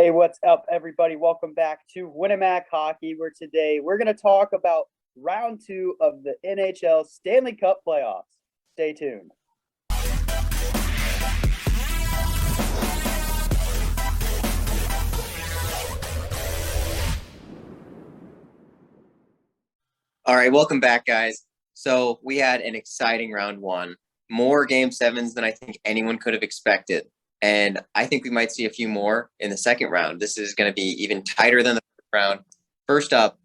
Hey, what's up, everybody? Welcome back to Winnemac Hockey, where today we're going to talk about round two of the NHL Stanley Cup Playoffs. Stay tuned. All right, welcome back, guys. So we had an exciting round one, more game sevens than I think anyone could have expected. And I think we might see a few more in the second round. This is going to be even tighter than the first round. First up,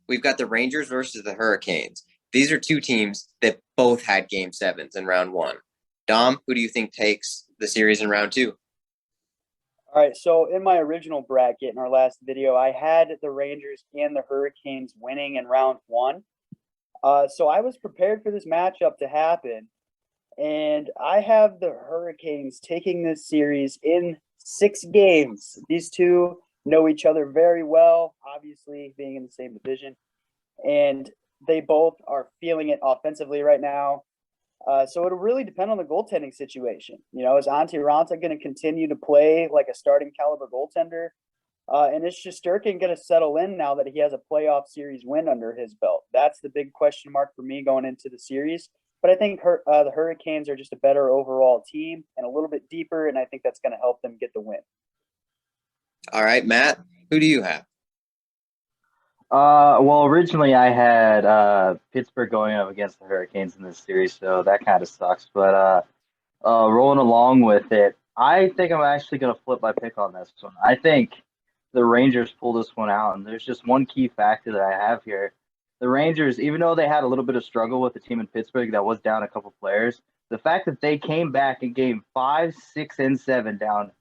we've got the Rangers versus the Hurricanes. These are two teams that both had game sevens in round one. Dom, who do you think takes the series in round two? All right, so in my original bracket in our last video, I had the Rangers and the Hurricanes winning in round one. So I was prepared for this matchup to happen, and I have the Hurricanes taking this series in 6 games. These two know each other very well, obviously being in the same division, and they both are feeling it offensively right now. So it'll really depend on the goaltending situation. Is Antti Raanta going to continue to play like a starting caliber goaltender? And is Shesterkin going to settle in now that he has a playoff series win under his belt? That's the big question mark for me going into the series. But I think the Hurricanes are just a better overall team and a little bit deeper, and I think that's going to help them get the win. All right, Matt, who do you have? Well, originally I had Pittsburgh going up against the Hurricanes in this series, so that kind of sucks. But rolling along with it, I think I'm actually going to flip my pick on this one. I think the Rangers pull this one out, and there's just one key factor that I have here. The Rangers, even though they had a little bit of struggle with the team in Pittsburgh that was down a couple players, the fact that they came back in game 5, 6, and 7 down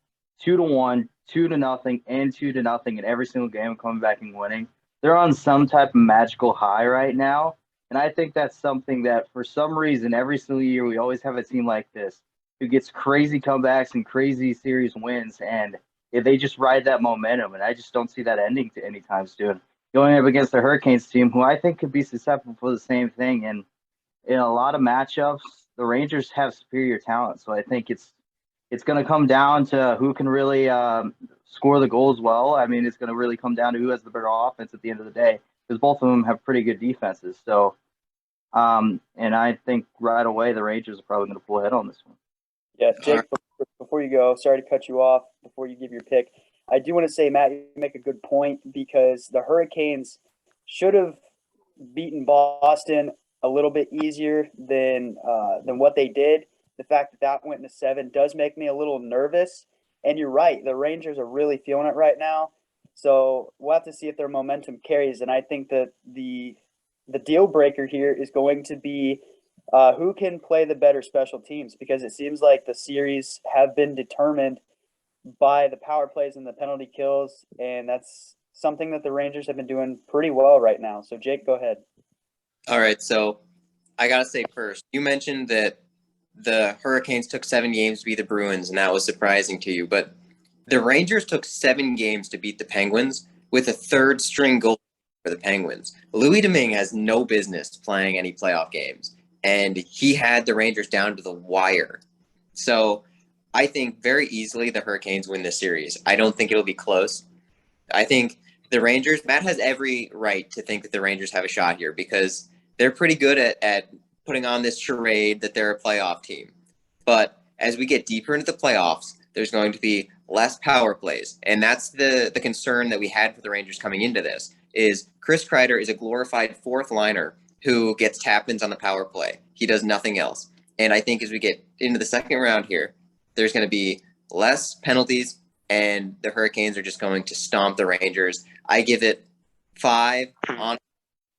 2-1, 2-0, and 2-0 in every single game, coming back and winning. They're on some type of magical high right now. And I think that's something that for some reason, every single year, we always have a team like this who gets crazy comebacks and crazy series wins. And if they just ride that momentum, and I just don't see that ending to anytime soon. Going up against the Hurricanes team, who I think could be susceptible for the same thing. And in a lot of matchups, the Rangers have superior talent. So I think it's going to come down to who can really score the goals well. I mean, it's going to really come down to who has the better offense at the end of the day, because both of them have pretty good defenses. So, and I think right away the Rangers are probably going to pull ahead on this one. Yeah, Jake, before you go, sorry to cut you off before you give your pick. I do want to say, Matt, you make a good point because the Hurricanes should have beaten Boston a little bit easier than what they did. The fact that went into 7 does make me a little nervous. And you're right, the Rangers are really feeling it right now. So we'll have to see if their momentum carries. And I think that the deal breaker here is going to be who can play the better special teams, because it seems like the series have been determined by the power plays and the penalty kills. And that's something that the Rangers have been doing pretty well right now. So, Jake, go ahead. All right, so I got to say first, you mentioned that the Hurricanes took 7 games to beat the Bruins, and that was surprising to you. But the Rangers took 7 games to beat the Penguins with a third-string goal for the Penguins. Louis Domingue has no business playing any playoff games, and he had the Rangers down to the wire. So I think very easily the Hurricanes win this series. I don't think it'll be close. I think the Rangers, Matt has every right to think that the Rangers have a shot here because they're pretty good at putting on this charade that they're a playoff team. But as we get deeper into the playoffs, there's going to be less power plays. And that's the concern that we had for the Rangers coming into this, is Chris Kreider is a glorified fourth liner who gets tap-ins on the power play. He does nothing else. And I think as we get into the second round here, there's going to be less penalties, and the Hurricanes are just going to stomp the Rangers. I give it 5 on.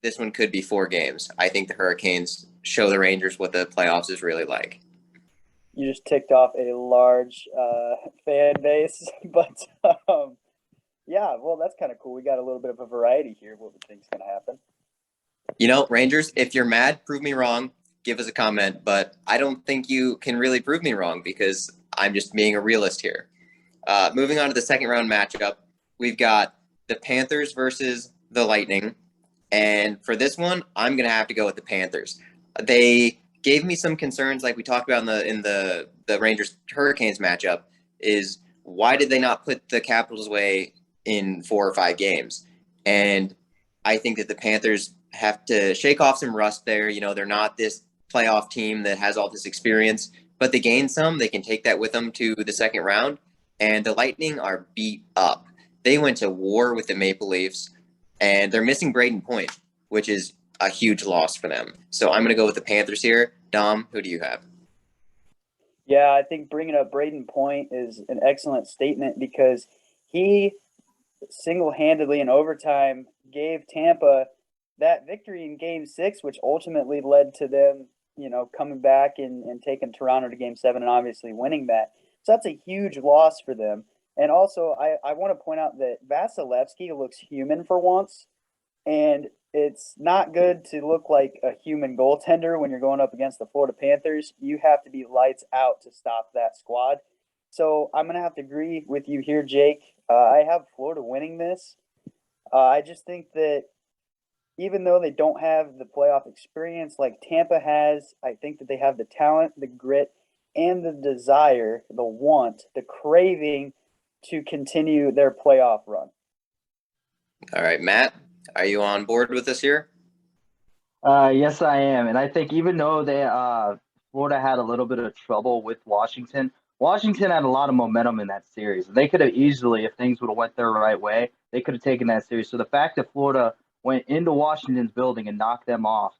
This one could be 4 games. I think the Hurricanes show the Rangers what the playoffs is really like. You just ticked off a large fan base, but yeah, well, that's kind of cool. We got a little bit of a variety here. What we think's going to happen? Rangers, if you're mad, prove me wrong. Give us a comment, but I don't think you can really prove me wrong because I'm just being a realist here. Moving on to the second round matchup, we've got the Panthers versus the Lightning. And for this one, I'm going to have to go with the Panthers. They gave me some concerns like we talked about in the Rangers-Hurricanes matchup, is why did they not put the Capitals away in 4 or 5 games? And I think that the Panthers have to shake off some rust there. You know, they're not this playoff team that has all this experience, but they gain some. They can take that with them to the second round. And the Lightning are beat up. They went to war with the Maple Leafs, and they're missing Braden Point, which is a huge loss for them. So I'm going to go with the Panthers here. Dom, who do you have? Yeah, I think bringing up Braden Point is an excellent statement because he single-handedly in overtime gave Tampa that victory in Game 6, which ultimately led to them, coming back and taking Toronto to Game 7 and obviously winning that. So that's a huge loss for them. And also, I want to point out that Vasilevsky looks human for once, and it's not good to look like a human goaltender when you're going up against the Florida Panthers. You have to be lights out to stop that squad. So I'm going to have to agree with you here, Jake. I have Florida winning this. I just think that even though they don't have the playoff experience like Tampa has, I think that they have the talent, the grit, and the desire, the want, the craving to continue their playoff run. All right, Matt, are you on board with this here? Yes, I am. And I think even though Florida had a little bit of trouble with Washington, Washington had a lot of momentum in that series. They could have easily, if things would have went their right way, they could have taken that series. So the fact that Florida went into Washington's building and knocked them off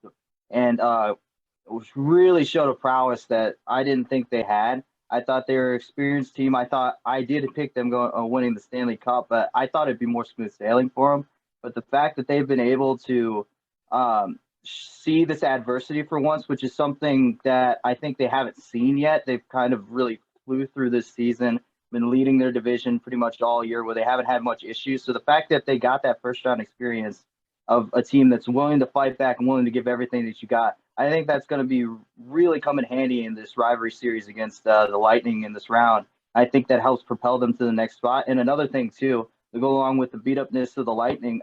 and really showed a prowess that I didn't think they had. I thought they were an experienced team. I did pick them winning the Stanley Cup, but I thought it'd be more smooth sailing for them. But the fact that they've been able to see this adversity for once, which is something that I think they haven't seen yet. They've kind of really flew through this season, been leading their division pretty much all year where they haven't had much issues. So the fact that they got that first round experience of a team that's willing to fight back and willing to give everything that you got, I think that's going to be really come in handy in this rivalry series against the Lightning in this round. I think that helps propel them to the next spot. And another thing, too, to go along with the beat-upness of the Lightning,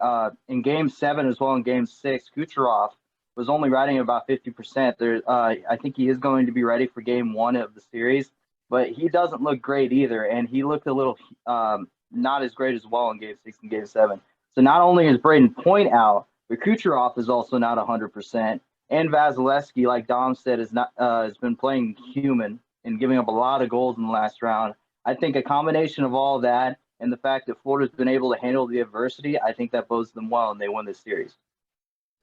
in Game 7 as well in Game 6, Kucherov was only riding at about 50%. I think he is going to be ready for Game 1 of the series, but he doesn't look great either, and he looked a little not as great as well in Game 6 and Game 7. So not only is Braden Point out, but Kucherov is also not 100%, and Vasilevsky, like Dom said, has been playing human and giving up a lot of goals in the last round. I think a combination of all that and the fact that Florida's been able to handle the adversity, I think that bodes them well, and they win this series.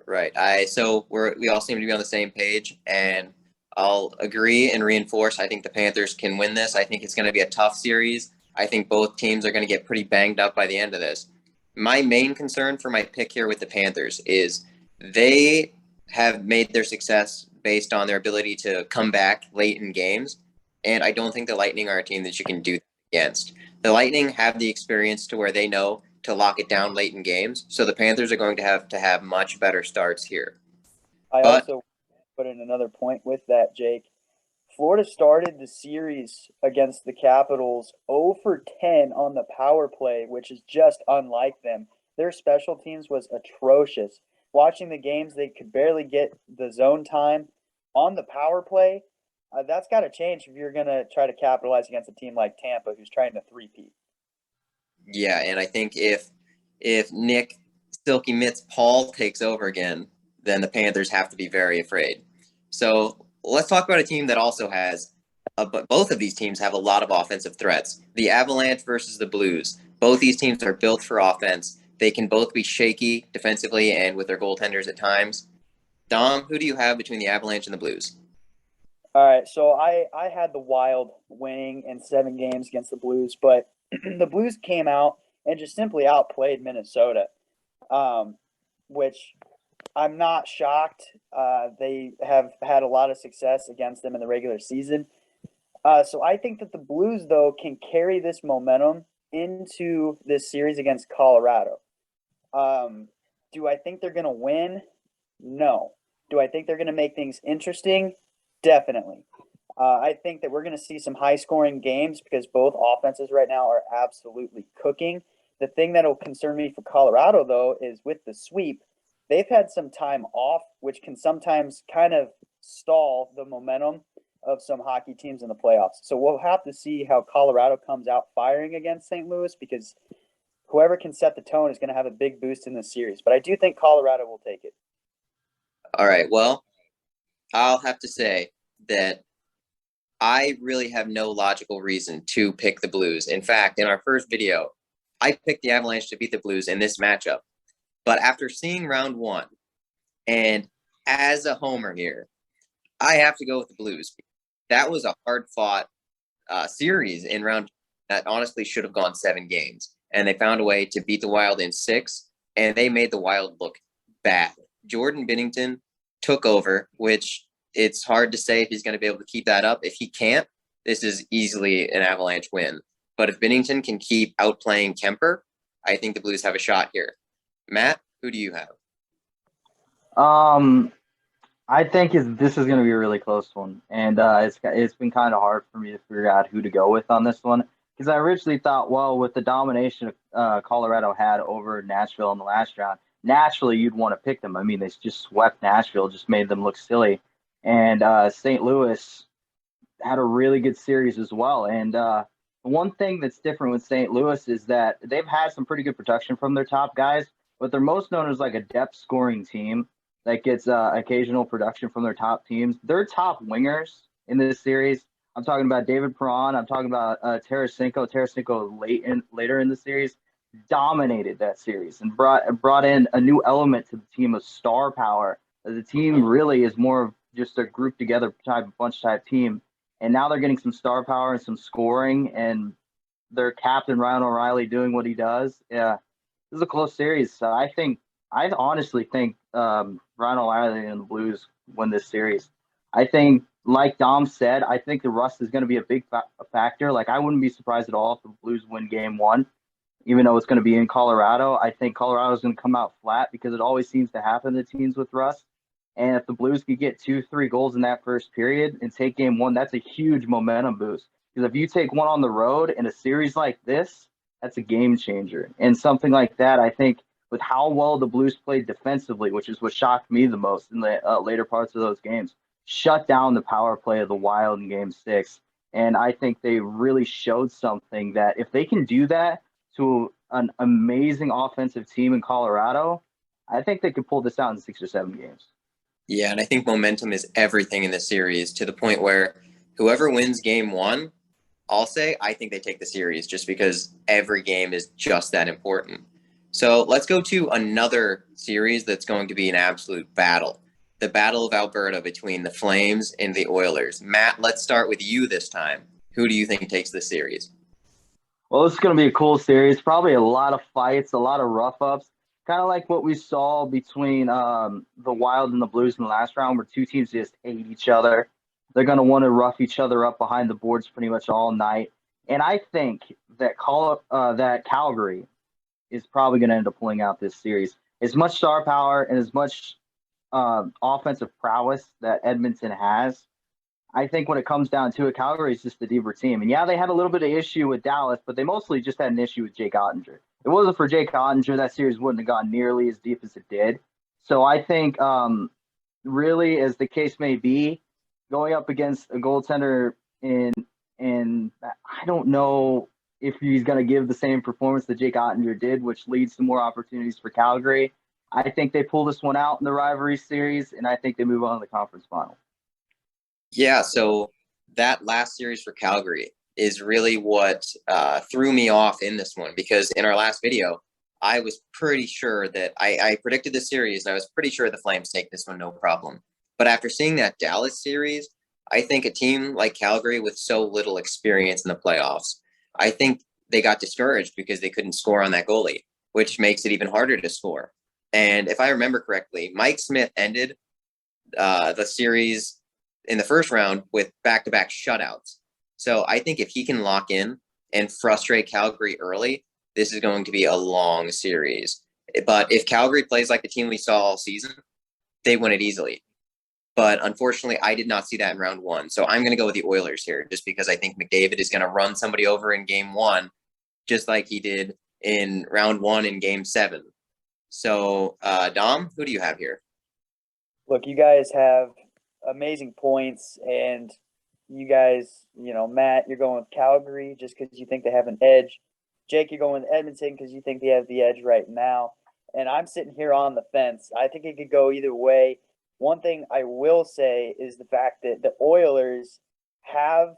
Right. We all seem to be on the same page, and I'll agree and reinforce. I think the Panthers can win this. I think it's going to be a tough series. I think both teams are going to get pretty banged up by the end of this. My main concern for my pick here with the Panthers is they have made their success based on their ability to come back late in games, and I don't think the Lightning are a team that you can do that against. The Lightning have the experience to where they know to lock it down late in games, so the Panthers are going to have much better starts here. I also put in another point with that, Jake. Florida started the series against the Capitals 0 for 10 on the power play, which is just unlike them. Their special teams was atrocious. Watching the games, they could barely get the zone time on the power play. That's got to change if you're going to try to capitalize against a team like Tampa who's trying to three-peat. Yeah, and I think if Nick Silky Mitts Paul takes over again, then the Panthers have to be very afraid. So let's talk about a team that also has but both of these teams have a lot of offensive threats. The Avalanche versus the Blues. Both these teams are built for offense. They can both be shaky defensively and with their goaltenders at times. Dom, who do you have between the Avalanche and the Blues? All right, so I had the Wild winning in 7 games against the Blues, but the Blues came out and just simply outplayed Minnesota, which I'm not shocked. They have had a lot of success against them in the regular season. So I think that the Blues, though, can carry this momentum into this series against Colorado. Do I think they're going to win? No. Do I think they're going to make things interesting? Definitely. I think that we're going to see some high-scoring games because both offenses right now are absolutely cooking. The thing that will concern me for Colorado, though, is with the sweep, they've had some time off, which can sometimes kind of stall the momentum of some hockey teams in the playoffs. So we'll have to see how Colorado comes out firing against St. Louis, because whoever can set the tone is going to have a big boost in this series. But I do think Colorado will take it. All right. Well, I'll have to say that I really have no logical reason to pick the Blues. In fact, in our first video, I picked the Avalanche to beat the Blues in this matchup. But after seeing round one, and as a homer here, I have to go with the Blues. That was a hard-fought series in round that honestly should have gone 7 games. And they found a way to beat the Wild in 6, and they made the Wild look bad. Jordan Binnington took over, which it's hard to say if he's going to be able to keep that up. If he can't, this is easily an Avalanche win. But if Binnington can keep outplaying Kemper, I think the Blues have a shot here. Matt, who do you have? I think this is going to be a really close one, and it's been kind of hard for me to figure out who to go with on this one, because I originally thought, well, with the domination Colorado had over Nashville in the last round, naturally you'd want to pick them. I mean, they just swept Nashville, just made them look silly, and St. Louis had a really good series as well. And one thing that's different with St. Louis is that they've had some pretty good production from their top guys, but they're most known as like a depth scoring team that gets occasional production from their top teams. Their top wingers in this series, I'm talking about David Perron, I'm talking about Tarasenko. Tarasenko later in the series dominated that series and brought in a new element to the team of star power. The team really is more of just a group together bunch type team. And now they're getting some star power and some scoring, and their captain Ryan O'Reilly doing what he does. Yeah, this is a close series. So I honestly think Ryan O'Reilly and the Blues win this series. I think, like Dom said, I think the rust is going to be a big factor. Like, I wouldn't be surprised at all if the Blues win game 1, even though it's going to be in Colorado. I think Colorado is going to come out flat because it always seems to happen to teams with rust. And if the Blues could get 2-3 goals in that first period and take game 1, that's a huge momentum boost. Because if you take one on the road in a series like this, that's a game changer. And something like that, I think, with how well the Blues played defensively, which is what shocked me the most in the later parts of those games, shut down the power play of the Wild in game 6. And I think they really showed something that if they can do that to an amazing offensive team in Colorado, I think they could pull this out in 6 or 7 games. Yeah, and I think momentum is everything in this series, to the point where whoever wins game 1, I'll say I think they take the series, just because every game is just that important. So let's go to another series that's going to be an absolute battle. The Battle of Alberta between the Flames and the Oilers. Matt, let's start with you this time. Who do you think takes the series? Well, this is going to be a cool series. Probably a lot of fights, a lot of rough-ups. Kind of like what we saw between the Wild and the Blues in the last round, where two teams just hate each other. They're going to want to rough each other up behind the boards pretty much all night. And I think that Calgary is probably going to end up pulling out this series. As much star power and as much offensive prowess that Edmonton has, I think when it comes down to it, Calgary is just the deeper team. And yeah, they had a little bit of issue with Dallas, but they mostly just had an issue with Jake Ottinger. If it wasn't for Jake Ottinger, that series wouldn't have gone nearly as deep as it did. So I think really, as the case may be, going up against a goaltender and I don't know if he's going to give the same performance that Jake Ottinger did, which leads to more opportunities for Calgary. I think they pull this one out in the rivalry series, and I think they move on to the conference final. Yeah, so that last series for Calgary is really what threw me off in this one, because in our last video, I was pretty sure that I predicted the series, and I was pretty sure the Flames take this one no problem. But after seeing that Dallas series, I think a team like Calgary with so little experience in the playoffs, I think they got discouraged because they couldn't score on that goalie, which makes it even harder to score. And if I remember correctly, Mike Smith ended the series in the first round with back-to-back shutouts. So I think if he can lock in and frustrate Calgary early, this is going to be a long series. But if Calgary plays like the team we saw all season, they win it easily. But unfortunately, I did not see that in round 1. So I'm going to go with the Oilers here, just because I think McDavid is going to run somebody over in game 1, just like he did in round 1 in game 7. So, Dom, who do you have here? Look, you guys have amazing points, and you guys, Matt, you're going with Calgary just because you think they have an edge. Jake, you're going with Edmonton because you think they have the edge right now. And I'm sitting here on the fence. I think it could go either way. One thing I will say is the fact that the Oilers have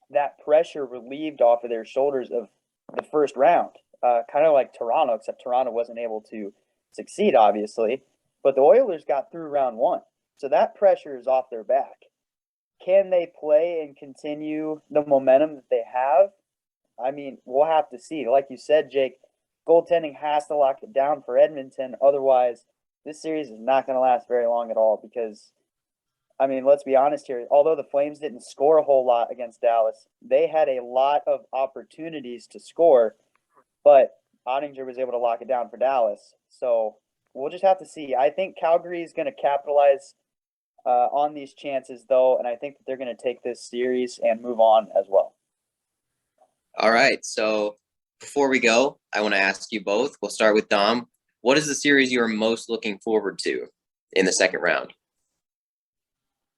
that pressure relieved off of their shoulders of the first round, kind of like Toronto, except Toronto wasn't able to succeed, obviously. But the Oilers got through round one. So that pressure is off their back. Can they play and continue the momentum that they have? I mean, we'll have to see. Like you said, Jake, goaltending has to lock it down for Edmonton. Otherwise, this series is not going to last very long at all because, I mean, let's be honest here. Although the Flames didn't score a whole lot against Dallas, they had a lot of opportunities to score, but Ottinger was able to lock it down for Dallas. So we'll just have to see. I think Calgary is going to capitalize on these chances, though, and I think that they're going to take this series and move on as well. All right. So before we go, I want to ask you both. We'll start with Dom. What is the series you are most looking forward to in the second round?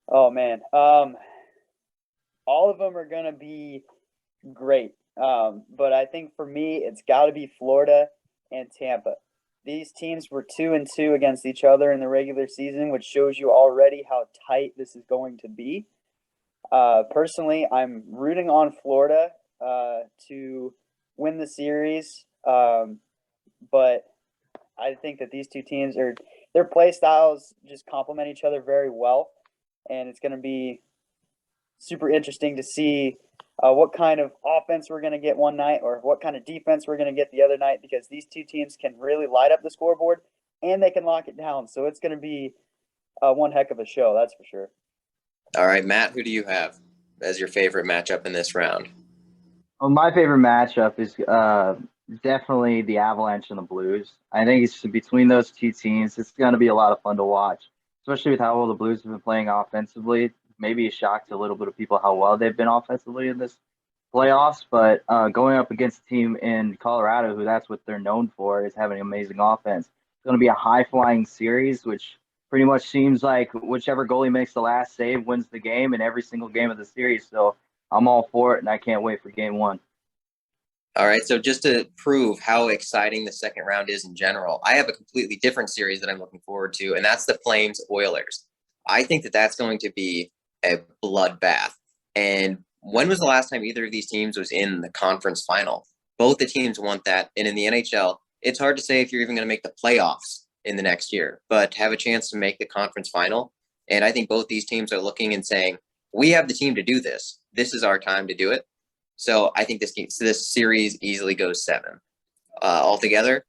Oh, man. All of them are going to be great. But I think for me, it's got to be Florida and Tampa. These teams were 2-2 against each other in the regular season, which shows you already how tight this is going to be. Personally, I'm rooting on Florida to win the series. But I think that these two teams their play styles just complement each other very well. And it's going to be super interesting to see what kind of offense we're going to get one night or what kind of defense we're going to get the other night, because these two teams can really light up the scoreboard and they can lock it down. So it's going to be one heck of a show, that's for sure. All right, Matt, who do you have as your favorite matchup in this round? Well, my favorite matchup is definitely the Avalanche and the Blues. I think it's between those two teams. It's going to be a lot of fun to watch, especially with how well the Blues have been playing offensively. Maybe a shock to a little bit of people how well they've been offensively in this playoffs, but going up against a team in Colorado, who that's what they're known for, is having an amazing offense. It's going to be a high-flying series, which pretty much seems like whichever goalie makes the last save wins the game in every single game of the series. So I'm all for it, and I can't wait for game one. All right, so just to prove how exciting the second round is in general, I have a completely different series that I'm looking forward to, and that's the Flames-Oilers. I think that that's going to be a bloodbath. And when was the last time either of these teams was in the conference final? Both the teams want that. And in the NHL, it's hard to say if you're even going to make the playoffs in the next year, but have a chance to make the conference final. And I think both these teams are looking and saying, we have the team to do this. This is our time to do it. So I think this series easily goes 7. Altogether,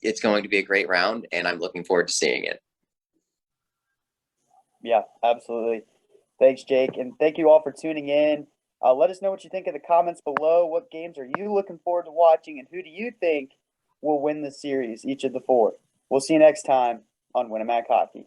it's going to be a great round, and I'm looking forward to seeing it. Yeah, absolutely. Thanks, Jake. And thank you all for tuning in. Let us know what you think in the comments below. What games are you looking forward to watching, and who do you think will win the series, each of the 4? We'll see you next time on Winnemac Hockey.